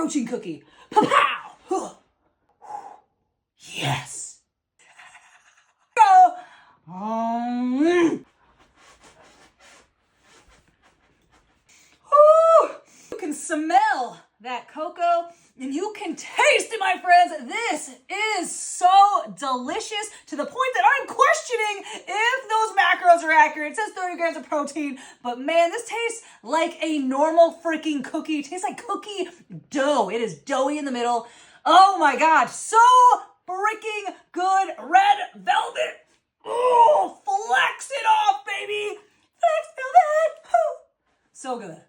protein cookie. Pow! Yes. Go. You can smell that cocoa and you can taste it, my friends. This is so delicious to the point that I'm questioning if those macros are accurate. It says 30 grams of protein, but man, this tastes like a normal freaking cookie. It tastes like cookie dough. It is doughy in the middle. Oh my God, so freaking good. Red velvet. Oh, flex it off, baby. Flex velvet. So good.